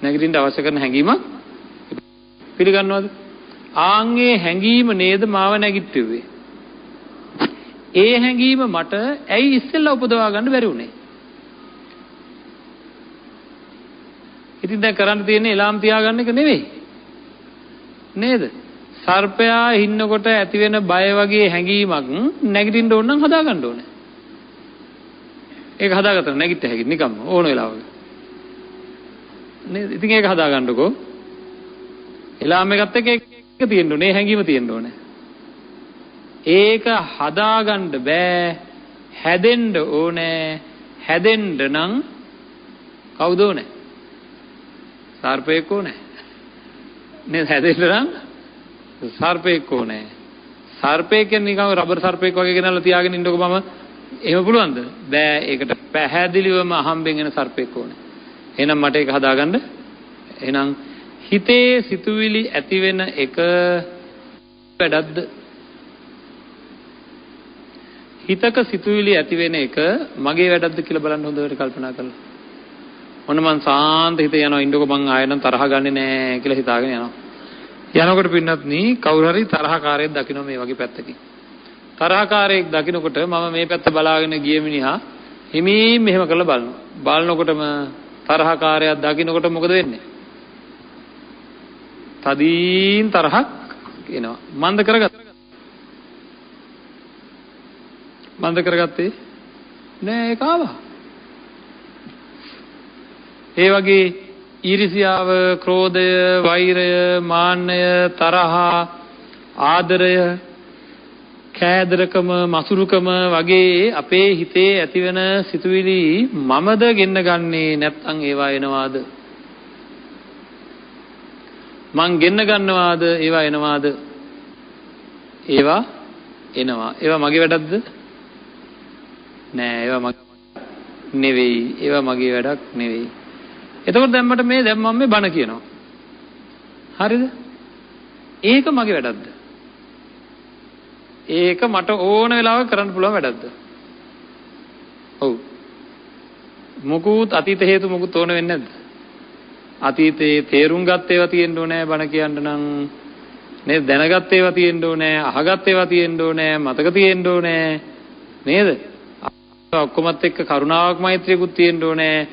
නැගිටින්න අවශ්‍ය කරන හැඟීමක් පිළිගන්නවද? ආන්ගේ හැඟීම නේද මාව නැගිට්ටුවේ. ඒ හැඟීම මට ඇයි ඉස්සෙල්ලා උපදවා ගන්න බැරි වුනේ? ඉතින් දැන් කරන්න තියෙන්නේ එලාම් තියාගන්න එක නෙවෙයි. නේද? සර්පයා ඉන්නකොට ඇති වෙන බය වගේ හැඟීමක් නැගිටින්න ඕන නම් හදා ගන්න ඕනේ. ඒක හදාගත්තා නැගිට හැකි නිකම්ම ඕන වෙලාවක. නේද? ඉතින් ඒක හදා ගන්නකෝ. එලාම් එකත් එක්ක ඒක තියෙන්න ඕනේ, හැඟීම තියෙන්න ඕනේ. ඒක හදාගන්න බෑ, හැදෙන්න ඕනේ. හැදෙන්න නම් කවුද ඕනේ? සර්පෙක් ඕනේ. නේද? හැදෙන්න නම් සර්පෙක් ඕනේ. සර්පෙක් කියන්නේ නිකන් රබර් සර්පෙක් වගේ ගෙනල්ලා තියාගෙන ඉන්නකො මම එහෙම පුළුවන්ද? බෑ. ඒකට පැහැදිලිවම අහම්බෙන් එන සර්පෙක් ඕනේ. එහෙනම් මට ඒක හදාගන්න. එහෙනම් හිතේ සිතුවිලි ඇති වෙන එක වැඩක්ද? හිතක සිතුවිලි ඇති වෙන එක මගේ වැඩක්ද කියලා බලන්න හොඳට කල්පනා කරලා. මොන මං සාන්ත හිත යනවා ඉන්නකො මං ආයෙ නම් තරහ ගන්නෙ නෑ කියලා හිතාගෙන යනවා. යනකොට පින්නත්නි කවුරු හරි තරහකාරයෙක් දකින්න මේ වගේ පැත්තකින්. තරහකාරයෙක් දකින්නකොට මම මේ පැත්ත බලාගෙන ගිය මිනිහා හිමීන් මෙහෙම කරලා බලනවා. බලනකොටම තරහකාරයා දකින්නකොට මොකද වෙන්නේ? තදීන් තරහක් එනවා. මන්ද කරගත්තේ නෑ ඒක ආවා. ඒ වගේ ඊර්ෂ්‍යාව, ක්‍රෝධය, වෛරය, මාන්නය, තරහ, ආදරය, කෑදරකම, මසුරුකම වගේ අපේ හිතේ ඇතිවෙන සිතුවිලි මමද ගෙන්න ගන්නේ නැත්නම් ඒවා එනවාද? මං ගෙන්න ගන්නවාද ඒවා එනවාද? ඒවා එනවා. ඒවා මගේ වැඩක්ද? නෑ ඒවා මගේ නෙවෙයි. ඒවා මගේ වැඩක් නෙවෙයි. එතකොට දැන් මට දැන් මම මේ බණ කියනවා. හරිද? ඒක මගේ වැඩක්ද? ඒක මට ඕන වෙලාවක කරන්න පුළුවන් වැඩක්ද? ඔව්. මොකුත් අතීත හේතු මොකුත් ඕන වෙන්නේ නැද්ද? අතීතේ තේරුම් ගත්ත ඒවා තියෙන්න ඕනේ බණ කියන්න නම්. නේද? දැනගත්ත ඒවා තියෙන්න ඕනේ, අහගත්ත ඒවා තියෙන්න ඕනේ, මතක තියෙන්න ඕනේ. නේද? ඔක්කොමත් එක්ක කරුණාවක් මෛත්‍රියකුත් තියෙන්න ඕනේ.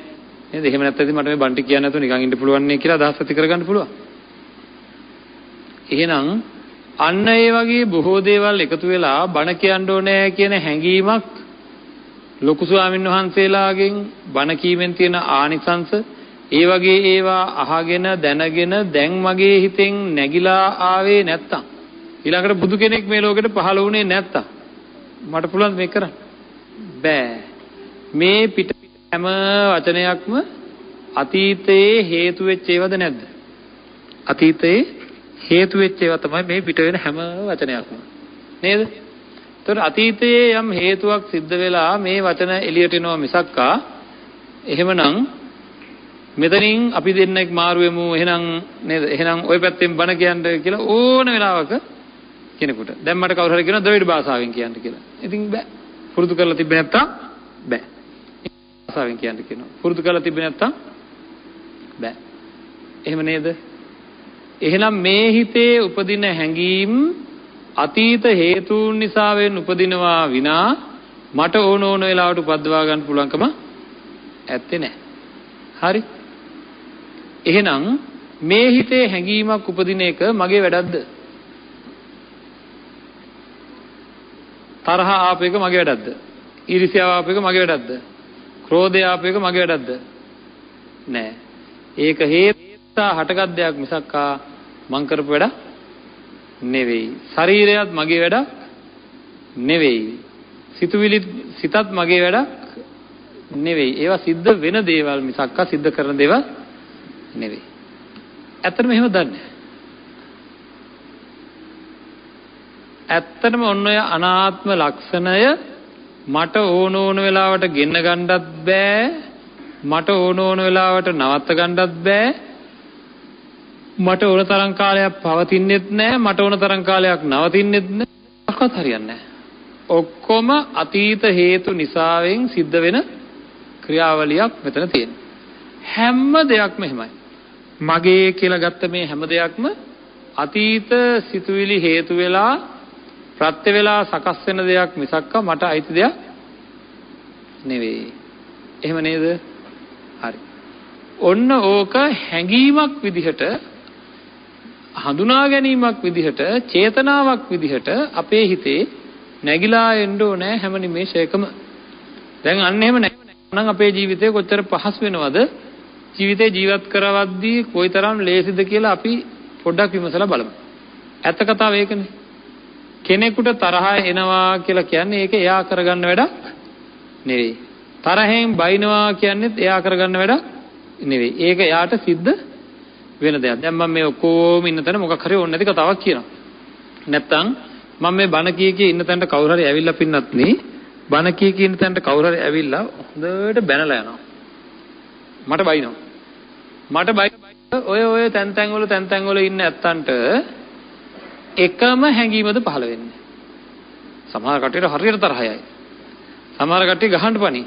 නේද? එහෙම නැත්නම් මට මේ බන්ටි කියන්න නැතුව නිකන් ඉන්න පුළුවන් නේ කියලා අදහස් ඇති කරගන්න පුළුවන්. එහෙනම් අන්න ඒ වගේ බොහෝ දේවල් එකතු වෙලා බණ කියන්න ඕනේ කියන හැඟීමක් ලොකු ස්වාමීන් වහන්සේලාගෙන් බණ කීමෙන් තියෙන ආනිසංස ඒ වගේ ඒවා අහගෙන දැනගෙන දැන් මගේ හිතෙන් නැగిලා ආවේ නැත්තම් ඊළඟට බුදු කෙනෙක් මේ ලෝකෙට පහළ වුණේ නැත්තම් මට පුළුවන් මේක කරන්න බෑ. මේ පිට හැම වචනයක්ම අතීතයේ හේතු වෙච්ච ඒවාද නැද්ද? අතීතයේ හේතු වෙච්ච ඒවා තමයි මේ පිට වෙන හැම වචනයක්ම. නේද? ඒතර අතීතයේ යම් හේතුවක් සිද්ධ වෙලා මේ වචන එළියට එනවා මිසක්කා එහෙමනම් මෙතනින් අපි දෙන්නෙක් මාරු වෙමු එහෙනම් නේද? එහෙනම් ওই පැත්තෙන් බණ කියන්න කියලා ඕන වෙලාවක කෙනෙකුට. දැන් මට කවුරු හරි කියනවා ද්‍රවිඩ භාෂාවෙන් කියන්න කියලා. ඉතින් බෑ. පුරුදු කරලා තිබ්බේ නැත්තම් බෑ. භාෂාවෙන් කියන්න කියනවා. පුරුදු කරලා තිබ්බේ නැත්තම් බෑ. එහෙම නේද? එහෙනම් මේ හිතේ උපදින හැඟීම් අතීත හේතුන් නිසා වෙන උපදිනවා විනා මට ඕන වෙලාවට උපද්දවා ගන්න පුළුවන්කම ඇත්තේ නැහැ. හරි? එහෙනම් මේ හිතේ හැඟීමක් උපදින එක මගේ වැඩක්ද? තරහ ආපු එක මගේ වැඩක්ද? ඊර්ෂ්‍යාව ආපු එක මගේ වැඩක්ද? ක්‍රෝධය ආපු එක මගේ වැඩක්ද? නෑ. ඒක හේතා හටගත් දෙයක් මිසක්කා මං කරපු වැඩක් නෙවෙයි. ශරීරයත් මගේ වැඩක් නෙවෙයි. සිතුවිලි සිතත් මගේ වැඩක් නෙවෙයි. ඒවා සිද්ධ වෙන දේවල් මිසක්කා සිද්ධ කරන දේවල් නෙවෙයි. ඇත්තටම එහෙම දන්නේ. ඇත්තටම ඔන්න ඔය අනාත්ම ලක්ෂණය මට ඕන වෙලාවට ගෙන්න ගන්නත් බෑ. මට ඕන වෙලාවට නවත්ත ගන්නත් බෑ. මට ඕන තරම් කාලයක් පවතින්නෙත් නෑ. මට ඕන තරම් කාලයක් නවතින්නෙත් නෑ. මොකක්වත් හරියන්නේ නෑ. ඔක්කොම අතීත හේතු නිසාවෙන් සිද්ධ වෙන ක්‍රියාවලියක් මෙතන තියෙනවා. හැම දෙයක්ම එහෙමයි. මගේ කියලා ගත්ත මේ හැම දෙයක්ම අතීත සිතුවිලි හේතු වෙලා ප්‍රත්‍ය වෙලා සකස් වෙන දෙයක් මිසක්ක මට අයිති දෙයක් නෙවෙයි. එහෙම නේද? හරි. ඔන්න ඕක හැඟීමක් විදිහට හඳුනා ගැනීමක් විදිහට චේතනාවක් විදිහට අපේ හිතේ නැగిලා එන්න ඕනේ හැම නිමේෂයකම. දැන් අන්න එහෙම නැත්නම් අපේ ජීවිතේ කොච්චර පහසු වෙනවද? ජීවිතේ ජීවත් කරවද්දී කොයිතරම් ලේසිද කියලා අපි පොඩ්ඩක් විමසලා බලමු. ඇත්ත කතාව ඒකනේ. කෙනෙකුට තරහ එනවා කියලා කියන්නේ ඒක එයා කරගන්න වැඩක් නෙවෙයි. තරහෙන් බයිනවා කියන්නේත් එයා කරගන්න වැඩක් නෙවෙයි. ඒක එයාට සිද්ධ වෙන දෙයක්. දැන් මම මේ ඔක්කොම ඉන්න තැන මොකක් හරි ඕන නැති කතාවක් කියනවා. නැත්තම් මම මේ බණ කී ඉන්න තැනට කවුරු හරි ඇවිල්ලා පින්නත් නේ බණ කියන තැනට කවුරු හරි ඇවිල්ලා හොඳට බැනලා යනවා. මට බයිනවා. මට බයි ඔය තැන් වල ඉන්න ඇත්තන්ට එකම හැඟීමද පහළ වෙන්නේ. සමහර කට්ටියට හරියට තරහයයි. සමහර කට්ටිය ගහන්න පණි.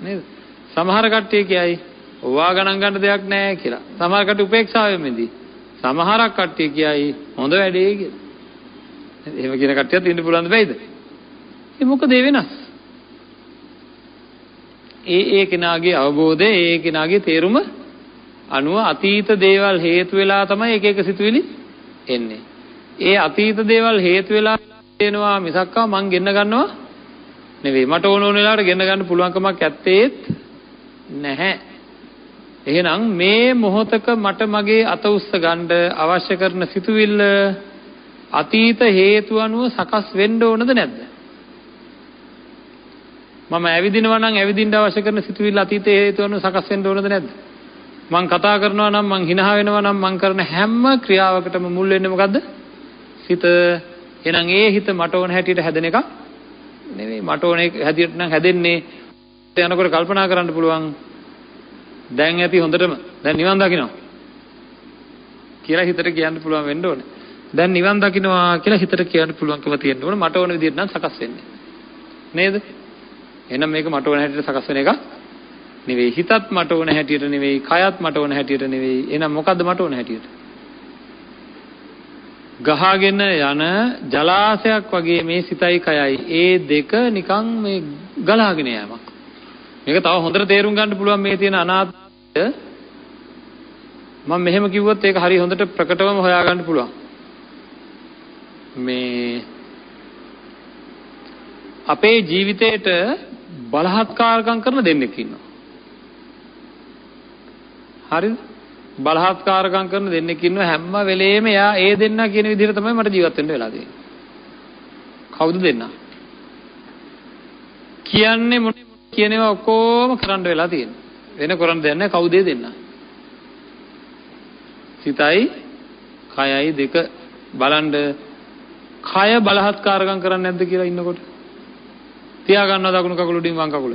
නේද? සමහර කට්ටිය කියයි ඔවා ගණන් ගන්න දෙයක් නැහැ කියලා. සමහර කට්ටිය උපේක්ෂාවෙන් ඉඳී. සමහරක් කට්ටිය කියයි හොඳ වැඩේ කියලා. එහෙම කියන කට්ටියත් ඉන්න පුළුවන් දෙයිද? ඒ මොකද ඒ වෙනස්? ඒ කෙනාගේ අවබෝධය, ඒ කෙනාගේ තේරුම අනුව අතීත දේවල් හේතු වෙලා තමයි එක එක සිතුවිලි එන්නේ. ඒ අතීත දේවල් හේතු වෙලා එනවා මිසක්කා මං ගෙන්න ගන්නවා නෙවෙයි. මට ඕන වෙලාවට ගෙන්න ගන්න පුළුවන්කමක් ඇත්තේත් නැහැ. එහෙනම් මේ මොහොතක මට මගේ අත උස්ස ගන්න අවශ්‍ය කරන සිතුවිල්ල අතීත හේතු අනුව සකස් වෙන්න ඕනද නැද්ද? මම ඇවිදිනවා නම් ඇවිදින්න අවශ්‍ය කරන සිතුවිල්ල අතීත හේතු අනුව සකස් වෙන්න ඕනද නැද්ද? මං කතා කරනවා නම් මං හිනහ වෙනවා නම් මං කරන හැම ක්‍රියාවකටම මුල් වෙන්නේ මොකද්ද? හිත. එහෙනම් ඒ හිත මට ඕන හැටියට හැදෙන එක නෙවෙයි. මට ඕන හැටියට නම් හැදෙන්නේ යනකොට කල්පනා කරන්න පුළුවන් දැන් ඇති හොඳටම දැන් නිවන් දකින්නවා කියලා හිතට කියන්න පුළුවන් වෙන්න ඕනේ. දැන් නිවන් දකින්නවා කියලා හිතට කියන්න පුළුවන්කම තියෙන්න ඕනේ. මට ඕන විදිහට නම් සකස් වෙන්නේ. නේද? එහෙනම් මේක මට ඕන හැටියට සකස් වෙන එක නෙවෙයි. හිතත් මට ඕන හැටියට නෙවෙයි. කයත් මට ඕන හැටියට නෙවෙයි. එහෙනම් මොකද්ද මට ඕන හැටියට? ගහගෙන යන ජලාශයක් වගේ මේ සිතයි කයයි ඒ දෙක නිකන් මේ ගලාගෙන යෑමක්. මේක තව හොඳට තේරුම් ගන්න පුළුවන් මේ තියෙන අනාත්මය. මම මෙහෙම කිව්වොත් ඒක හරි හොඳට ප්‍රකටවම හොයා ගන්න පුළුවන්. මේ අපේ ජීවිතේට බලහත්කාරකම් කරන දෙන්නෙක් ඉන්නවා. හරිද? බලහත්කාරකම් කරන දෙන්නෙක් ඉන්නවා හැම වෙලේම එයා ඒ දෙන්නා කියන විදිහට තමයි මට ජීවත් වෙන්න වෙලා තියෙන්නේ. කවුද දෙන්නා? කියන්නේ මොන කියනවා ඔක්කොම කරන්න වෙලා තියෙන්නේ. වෙන කරන්න දෙයක් නැහැ. කවුද දෙන්නා? සිතයි කයයි දෙක බලන්න කය බලහත්කාරකම් කරන්නේ නැද්ද කියලා ඉන්නකොට තියා ගන්නවා දකුණු කකුල උඩින් වම් කකුල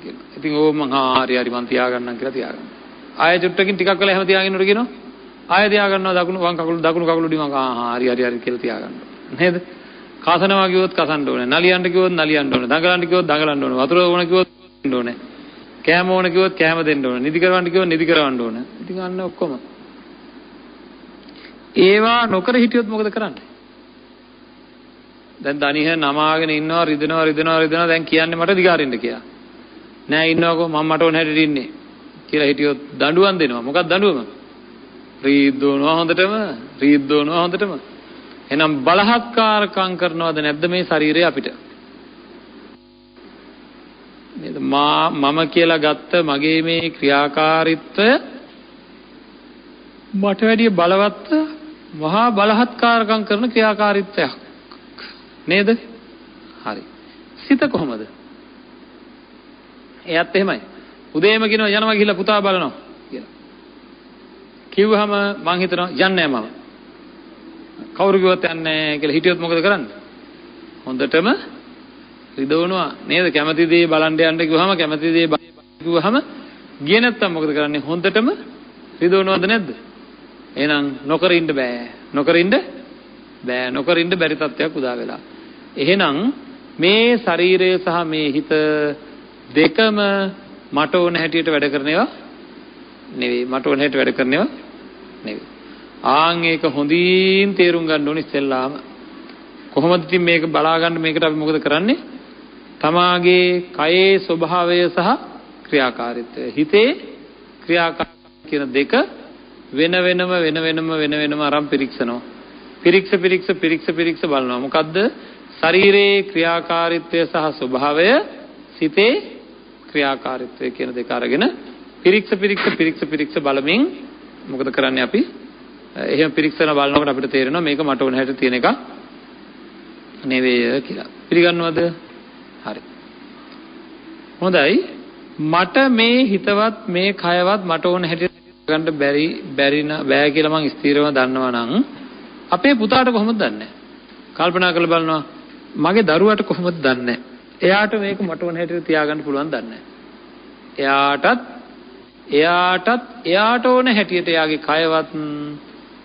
කියලා. ඉතින් ඕ මං හරි මං තියා ගන්නම් කියලා තියා ගන්නවා. ආයෙ චුට්ටකින් ටිකක් වෙලා එහෙම තියාගෙනනොට කියනවා. ආයෙ තියා ගන්නවා දකුණු වම් කකුල දකුණු කකුල උඩින් වම් හරි කියලා තියා ගන්නවා. නේද? කසනවා කිව්වොත් කසන්න ඕනේ. නලියන්න කිව්වොත් නලියන්න ඕනේ. දඟලන්න කිව්වොත් දඟලන්න ඕනේ. වතුර ඕන කිව්වොත් දෙන්න ඕනේ. කෑම ඕන කිව්වොත් කෑම දෙන්න ඕනේ. නිදි කරවන්න කිව්වොත් නිදි කරවන්න ඕනේ. ඉතින් අන්න ඔක්කොම. ඒවා නොකර හිටියොත් මොකද කරන්නේ? දැන් දණිහ නමාගෙන ඉන්නවා රිදෙනවා දැන් කියන්නේ මට දිගාරින්න කියලා. නෑ ඉන්නවකෝ මම මට ඕන හැටියට ඉන්නේ කියලා හිටියොත් දඬුවම් දෙනවා. මොකක්ද දඬුවම? රීද්දෝනවා හොඳටම. එහෙනම් බලහත්කාරකම් කරනවද නැද්ද මේ ශරීරය අපිට? නේද? මම කියලා ගත්ත මගේ මේ ක්‍රියාකාරීත්වය මට වැඩිය බලවත් මහා බලහත්කාරකම් කරන ක්‍රියාකාරීත්වයක්. නේද? හරි. සිත කොහමද? එයත් එහෙමයි. උදේම කියනවා යනවා ගිහිල්ලා පුතා බලනවා කියලා. කිව්වහම මං හිතනවා යන්නේ නැහැ මම. කවුරු කිව්වත් යන්නේ නැහැ කියලා හිටියොත් මොකද කරන්නේ? හොඳටම රිදවනවා නේද? කැමති දේ බලන්න යන්න කිව්වහම කැමති දේ කිව්වහම ගියේ නැත්තම් මොකද කරන්නේ? හොඳටම රිදවනවද නැද්ද? එහෙනම් නොකර ඉන්න බැරි තත්ත්වයක් උදා වෙලා. එහෙනම් මේ ශරීරය සහ මේ හිත දෙකම මට ඕන හැටියට වැඩ කරනවා නෙවෙයි. ආන් ඒක හොඳින් තේරුම් ගන්න ඕනේ ඉස්සෙල්ලාම. කොහොමද ඉතින් මේක බලා ගන්න මේකට අපි මොකද කරන්නේ? තමාගේ කයේ ස්වභාවය සහ ක්‍රියාකාරීත්වය. හිතේ ක්‍රියාකාරීත්වය කියන දෙක වෙන වෙනම අරන් පිරික්සනවා. පිරික්ස බලනවා. මොකද්ද? ශරීරයේ ක්‍රියාකාරීත්වය සහ ස්වභාවය, සිතේ ක්‍රියාකාරීත්වය කියන දෙක අරගෙන පිරික්ස බලමින් මොකද කරන්නේ අපි? එහෙම පිරික්සන බලනකොට අපිට තේරෙනවා මේක මට ඕන හැටියට තියෙන එක නෙවෙයි කියලා. පිළිගන්නවද? හරි. හොඳයි. මට මේ හිතවත් මේ කයවත් මට ඕන හැටියට ගන්න බෑ කියලා මං ස්ථිරව දන්නවා නම් අපේ පුතාට කොහොමද දන්නේ? කල්පනා කරලා බලනවා මගේ දරුවාට කොහොමද දන්නේ? එයාට මේක මට ඕන හැටියට තියාගන්න පුළුවන් දන්නේ නැහැ. එයාට ඕන හැටියට එයාගේ කයවත්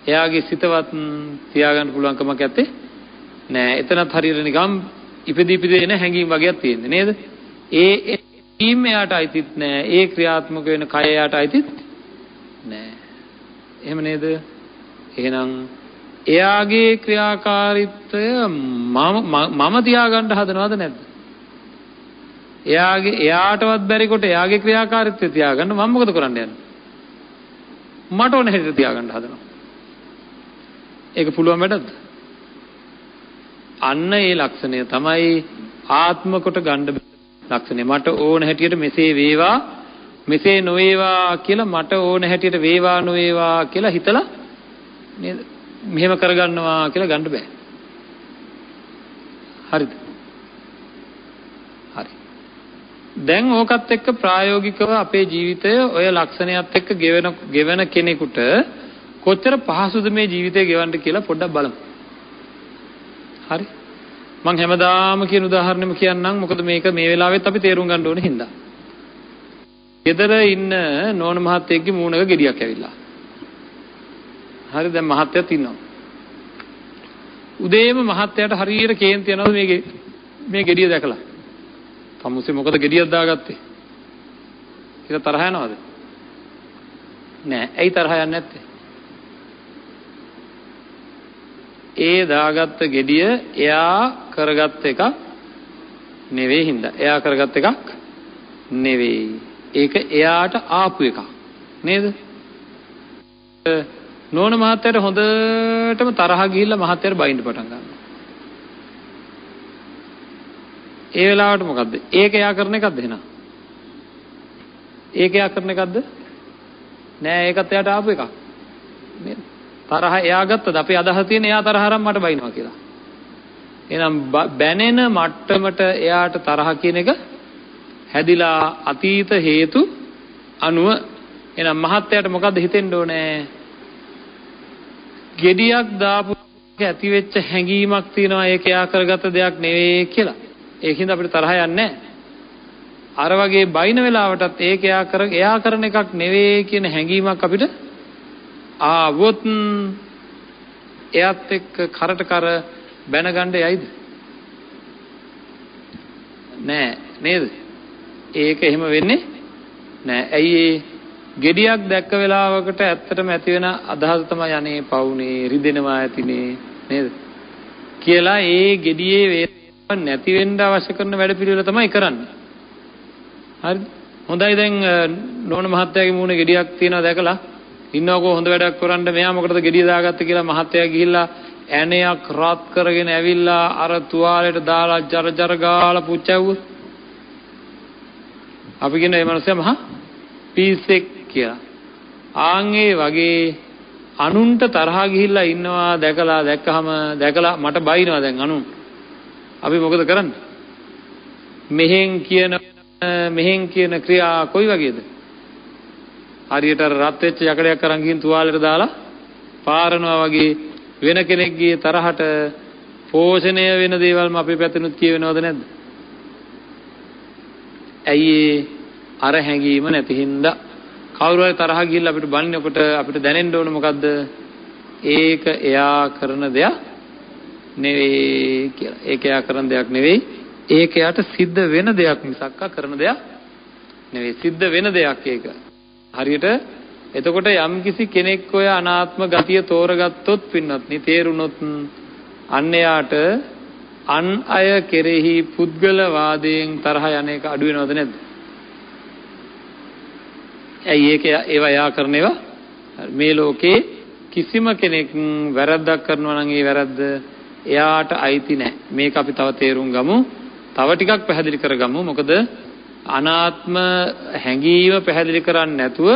එයාගේ සිතවත් තියාගන්න පුළුවන් කමක් නැත්තේ නෑ. එතනත් හරියට නිකම් ඉපදී එන හැඟීම් වගේක් තියෙන්නේ නේද? ඒ හැඟීම් එයාට අයිතිත් නෑ. ඒ ක්‍රියාත්මක වෙන කය එයාට අයිතිත් නෑ. එහෙම නේද? එහෙනම් එයාගේ ක්‍රියාකාරීත්වය මම තියාගන්න හදනවද නැද්ද? එයාටවත් බැරි කොට එයාගේ ක්‍රියාකාරීත්වය තියාගන්න මම මොකද කරන්න යන්නේ? මට ඕන හැටියට තියාගන්න හදනවා. ඒක පුළුවන් වැඩක්ද? අන්න ඒ ලක්ෂණය තමයි ආත්ම කොට ගන්න ලක්ෂණය. මට ඕන හැටියට මෙසේ වේවා මෙසේ නොවේවා කියලා මට ඕන හැටියට වේවා නොවේවා කියලා හිතලා නේද? මෙහෙම කරගන්නවා කියලා ගන්න බෑ. හරිද? හරි. දැන් ඕකත් එක්ක ප්‍රායෝගිකව අපේ ජීවිතය ඔය ලක්ෂණයත් එක්ක ගෙවන කෙනෙකුට කොච්චර පහසුද මේ ජීවිතය ගෙවන්න කියලා පොඩ්ඩක් බලමු. හරි. මම හැමදාම කියන උදාහරණෙම කියන්නම්. මොකද මේක මේ වෙලාවෙත් අපි තේරුම් ගන්න ඕනේ හින්දා. ගෙදර ඉන්න නෝන මහත්තයෙක්ගේ මූණක ගෙඩියක් ඇවිල්ලා. හරි දැන් මහත්තයත් ඉන්නවා. උදේම මහත්තයාට හරියට කේන්ති යනවා මේ ගෙඩිය දැකලා. තමුසේ මොකද ගෙඩියක් දාගත්තේ? කියලා තරහ යනවද? නෑ. ඇයි තරහ යන්නේ නැත්තේ? ඒ දාගත්ත ගෙඩිය එයා කරගත්ත එකක් නෙවෙයි හින්දා. එයා කරගත්ත එකක් නෙවෙයි. ඒක එයාට ආපු එකක්. නේද? නෝන මහත්තයාට හොඳටම තරහ ගිහිල්ලා මහත්තයාට බයින්න පටන් ගන්නවා. ඒ වෙලාවට මොකද්ද? ඒක එයා කරන එකක්ද එහෙනම්? ඒක එයා කරන එකක්ද? නෑ ඒකත් එයාට ආපු එකක්. නේද? තරහ එයා ගත්තද? අපේ අදහස තියෙන එයා තරහ අරන් මට බයිනවා කියලා. එහෙනම් බැනෙන මට්ටමට එයාට තරහ කියන එක හැදිලා අතීත හේතු අනුව. එහෙනම් මහත්තයාට මොකද්ද හිතෙන්න ඕනේ? ගෙඩියක් දාපු ඇති වෙච්ච හැඟීමක් තියෙනවා ඒක එයා කරගත්ත දෙයක් නෙවෙයි කියලා. ඒකින්ද අපිට තරහ යන්නේ නැහැ. අර වගේ බයින වෙලාවටත් ඒක එයා කරන එකක් නෙවෙයි කියන හැඟීමක් අපිට ආවොත් එයාත් එක්ක කරට කර බැනගන්න යයිද? නෑ නේද? ඒක එහෙම වෙන්නේ නෑ. ඇයි ඒ ගෙඩියක් දැක්ක වෙලාවකට ඇත්තටම ඇති වෙන අදහස තමයි අනේ පවුනේ රිදෙනවා ඇතිනේ නේද? කියලා ඒ ගෙඩියේ වේදනාවක් නැති වෙන්න අවශ්‍ය කරන වැඩ පිළිවෙල තමයි කරන්නේ. හරිද? හොඳයි දැන් නෝන මහත්තයාගේ මූණේ ගෙඩියක් තියෙනවා දැකලා ඉන්නවකෝ හොඳ වැඩක් කරන්න මෙයා මොකටද ගෙඩිය දාගත්තේ කියලා මහත්තයා ගිහිල්ලා ඇණයක් රත් කරගෙන ඇවිල්ලා අර තුවාලෙට දාලා ජර ගාලා පුච්චැව්වොත් අපි කියන මේ මනුස්සයා මහා පීසෙක් කියලා. ආන්ගේ වගේ අනුන්ට තරහා ගිහිල්ලා ඉන්නවා දැකලා මට බයිනවා දැන් අනුන්. අපි මොකද කරන්නේ? මෙහෙන් කියන ක්‍රියා කොයි වගේද? හරියට රත් වෙච්ච යකඩයක් අරන් ගිහින් තුවාලෙට දාලා පාරනවා වගේ වෙන කෙනෙක්ගේ තරහට පෝෂණය වෙන දේවල්ම අපේ පැත්තෙනුත් කියවෙනවද නැද්ද? ඇයි අර හැඟීම නැති හින්දා කවුරු හරි තරහ ගිහිල්ලා අපිට බනිනකොට අපිට දැනෙන්න ඕන මොකද්ද? ඒක එයා කරන දෙයක් නෙවෙයි කියලා. ඒක එයා කරන දෙයක් නෙවෙයි. ඒක එයාට සිද්ධ වෙන දෙයක් මිසක් කරන දෙයක් නෙවෙයි. සිද්ධ වෙන දෙයක් ඒක. හරියට එතකොට යම්කිසි කෙනෙක් ඔය අනාත්ම ගතිය තෝරගත්තොත් පින්නත්නි තේරුනොත් අන්න එයාට අන් අය කෙරෙහි පුද්ගල වාදයෙන් තරහ යන එක අඩු වෙනවද නැද්ද? ඇයි ඒක ඒවා යා කරන ඒවා මේ ලෝකේ කිසිම කෙනෙක් වැරද්දක් කරනවා නම් ඒ වැරද්ද එයාට අයිති නැහැ. මේක අපි තව තේරුම් ගමු. තව ටිකක් පැහැදිලි කරගමු. මොකද අනාත්ම හැඟීම පැහැදිලි කරන්නේ නැතුව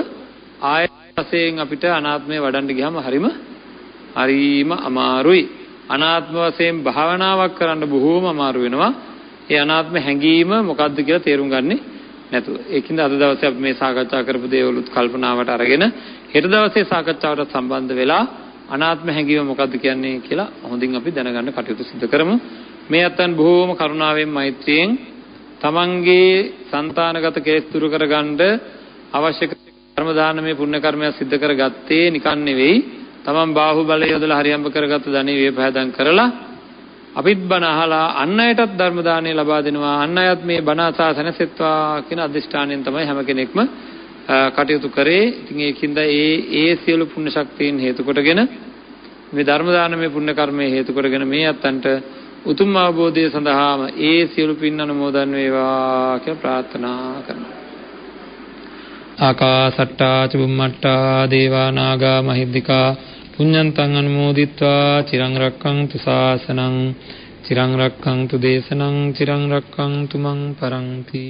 ආය වශයෙන් අපිට අනාත්මය වඩන්න ගියාම හරිම අමාරුයි. අනාත්ම වශයෙන් භාවනාවක් කරන්න බොහෝම අමාරු වෙනවා. ඒ අනාත්ම හැඟීම මොකද්ද කියලා තේරුම් ගන්නේ නැතුව. ඒකින්ද අද දවසේ අපි මේ සාකච්ඡා කරපු දේවලුත් කල්පනාවට අරගෙන හෙට දවසේ සාකච්ඡාවට සම්බන්ධ වෙලා අනාත්ම හැඟීම මොකද්ද කියන්නේ කියලා හොඳින් අපි දැනගන්න කටයුතු සිදු කරමු. මේ අතන් බොහෝම කරුණාවෙන් මෛත්‍රියෙන් තමන්ගේ సంతానගත කේස් දුරු කරගන්න අවශ්‍ය කර්ම දානමය පුණ්‍ය කර්මයක් සිද්ධ කරගත්තේ නිකන් නෙවෙයි. තමන් බාහුව බලය යොදලා හරියම්බ කරගත්ත ධනෙ වේපහදම් කරලා අපිත් බණ අහලා අන් අයටත් ධර්ම දානය ලබා දෙනවා. අන් අයත් මේ බණ අසා සැනසෙත්වා කියන අදිෂ්ඨානයෙන් තමයි හැම කෙනෙක්ම කටයුතු කරේ. ඉතින් ඒකින්ද ඒ සියලු පුණ්‍ය ශක්තියින් හේතු කොටගෙන මේ ධර්ම දානමය පුණ්‍ය කර්මයේ හේතු කොටගෙන මේ අත්තන්ට උතුම් අවබෝධය සඳහාම ඒ සියලු පින් අනුමෝදන් වේවා කියලා ප්‍රාර්ථනා කරනවා. ආකාසට්ටා චුම්මට්ටා දේවා නාග මහිද්దికා පුඤ්ඤන්තං අනුමෝදිත්වා චිරං රක්ඛන්තු ශාසනං චිරං රක්ඛන්තු දේශනං චිරං රක්ඛන්තු මං පරන්ති.